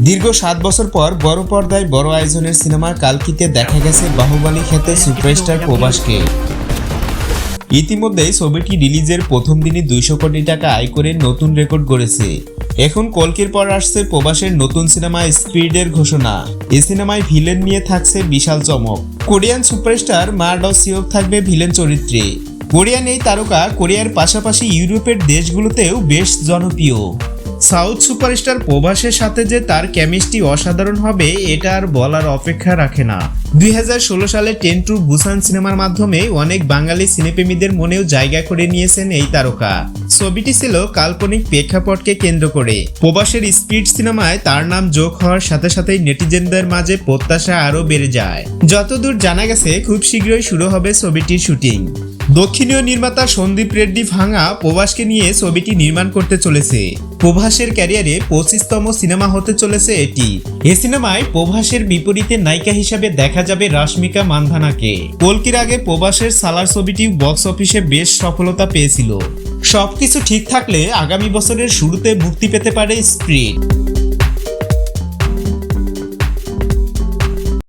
দীর্ঘ 7 বছর পর বড় পর্দায় বড় আয়োজনের সিনেমা কালকিতে দেখা গেছে বাহুবলী খ্যাত সুপারস্টার প্রভাসকে। ইতিমধ্যেই ছবিটি রিলিজের প্রথম দিনই 200 কোটি টাকা আয় করে নতুন রেকর্ড গড়েছে। এখন কল্কির পর আসছে প্রভাসের নতুন সিনেমা স্পিডের ঘোষণা। এই সিনেমায় ভিলেন নিয়ে থাকছে বিশাল চমক। কোরিয়ান সুপারস্টার মা ড সিওক থাকবে ভিলেন চরিত্রে। কোরিয়ান এই তারকা কোরিয়ার পাশাপাশি ইউরোপের দেশগুলোতেও বেশ জনপ্রিয়। সাউথ সুপারস্টার প্রভাসের সাথে যে তার কেমিস্ট্রি অসাধারণ হবে এটা আর বলার অপেক্ষা রাখে না। 2016 সালে ট্রেন টু বুসান সিনেমার মাধ্যমে অনেক বাঙালি সিনেপ্রেমীদের মনেও জায়গা করে নিয়েছেন এই তারকা। ছবিটি ছিল কাল্পনিক প্রেক্ষাপটকে কেন্দ্র করে। প্রভাসের স্পিড সিনেমায় তার নাম যোগ হওয়ার সাথে সাথেই নেটিজেনদের মাঝে প্রত্যাশা আরও বেড়ে যায়। যতদূর জানা গেছে খুব শীঘ্রই শুরু হবে ছবিটির শুটিং। দক্ষিণীয় নির্মাতা সন্দীপ রেড্ডি ভাঙা প্রভাসকে নিয়ে ছবিটি নির্মাণ করতে চলেছে। প্রভাসের ক্যারিয়ারে 25তম সিনেমা হতে চলেছে এটি। এ সিনেমায় প্রভাসের বিপরীতে নায়িকা হিসেবে দেখা যাবে রাশমিকা মান্ধানাকে। কল্কির আগে প্রভাসের সালার ছবিটি বক্স অফিসে বেশ সফলতা পেয়েছিল। সবকিছু ঠিক থাকলে আগামী বছরের শুরুতে মুক্তি পেতে পারে স্পিড।